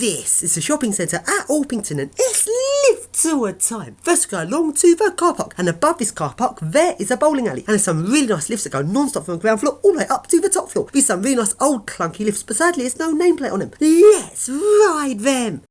This is the shopping centre at Orpington and it's lifts all the time. First we go along to the car park, and above this car park there is a bowling alley, and there's some really nice lifts that go non-stop from the ground floor all the way up to the top floor with some really nice old clunky lifts, but sadly there's no nameplate on them. Let's ride them.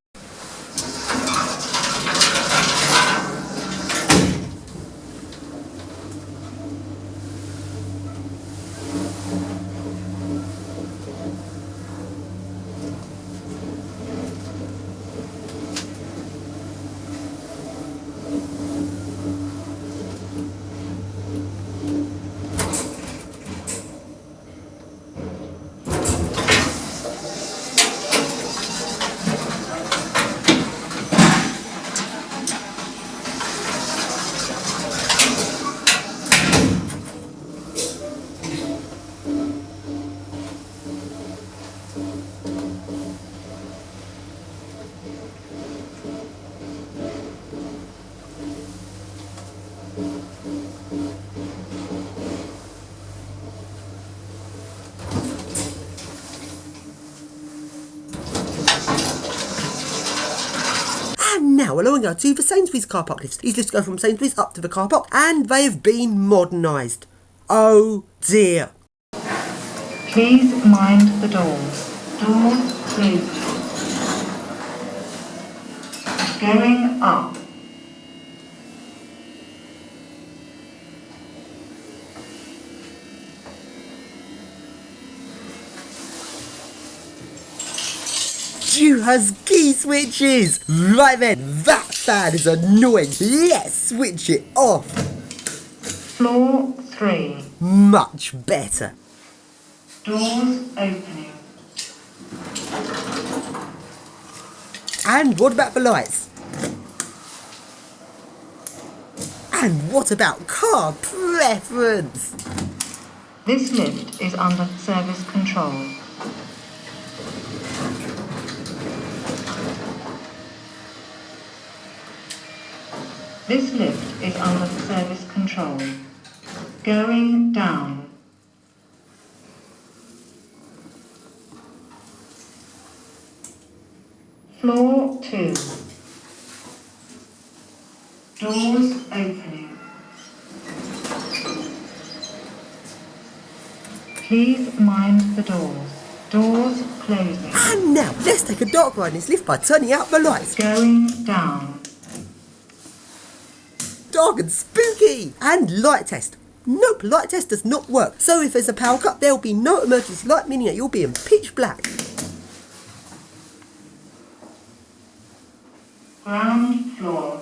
And now along we go to the Sainsbury's car park lifts. These lifts go from Sainsbury's up to the car park and they have been modernised. Oh dear. Please mind the doors. Doors closed. Going up. You has key switches! Right then, that fan is annoying. Let's switch it off. Floor 3. Much better. Doors opening. And what about the lights? And what about car preference? This lift is under service control. This lift is under service control. Going down. Floor 2. Doors opening. Please mind the doors. Doors closing. And now, let's take a dark ride in this lift by turning out the lights. Going down. Dark and spooky! And light test. Nope, light test does not work. So if there's a power cut, there will be no emergency light, meaning that you'll be in pitch black. Ground floor.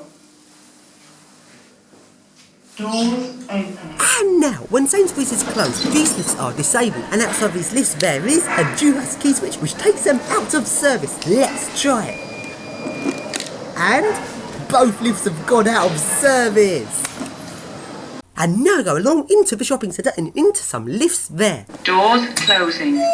Doors opening. And now, when Sainsbury's is closed, these lifts are disabled. And outside these lifts there is a Duas key switch which takes them out of service. Let's try it. And both lifts have gone out of service. And now go along into the shopping centre and into some lifts there. Doors closing.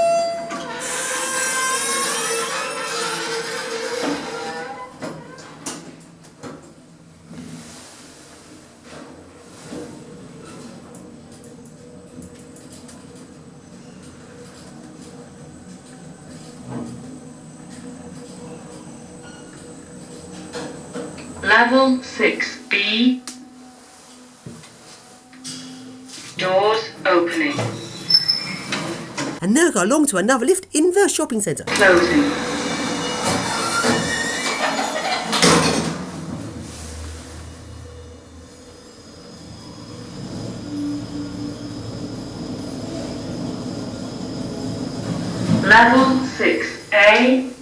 Level 6B. Doors opening. And now go along to another lift in the shopping centre. Closing. Level 6A.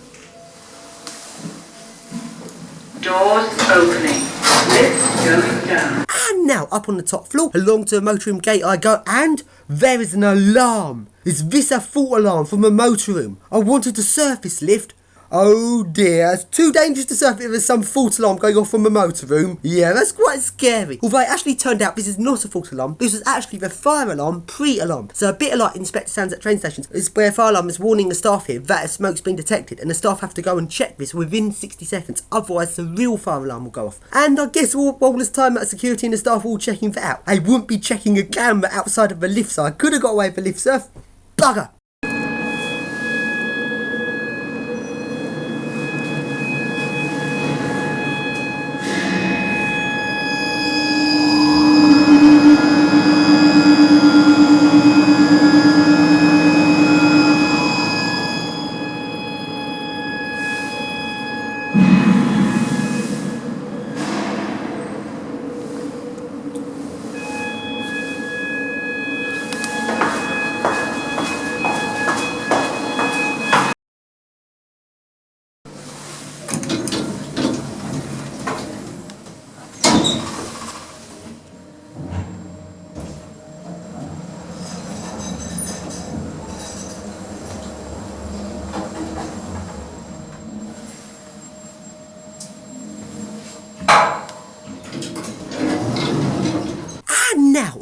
Doors opening. Lift going down. And now up on the top floor, along to the motorroom gate I go, and there is an alarm. Is this a fault alarm from a motorroom? I wanted to surf this lift. Oh dear, it's too dangerous to surf if there's some fault alarm going off from a motorroom. Yeah, that's quite scary. Although it actually turned out this is not a fault alarm. This was actually the fire alarm pre-alarm. So a bit like Inspector sounds at train stations is where fire alarm is warning the staff here that a smoke's been detected, and the staff have to go and check this within 60 seconds. Otherwise the real fire alarm will go off. And I guess all this time that security and the staff were all checking that out. I wouldn't be checking a camera outside of the lift, so I could have got away with the lift surf. Bugger!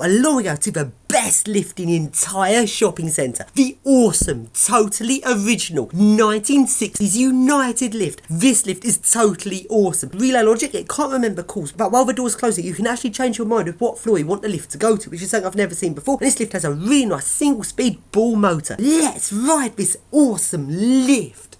along we go to the best lift in the entire shopping centre. The awesome, totally original 1960s United lift. This lift is totally awesome. Relay logic, it can't remember calls, but while the door's closing, you can actually change your mind of what floor you want the lift to go to, which is something I've never seen before. And this lift has a really nice single speed ball motor. Let's ride this awesome lift.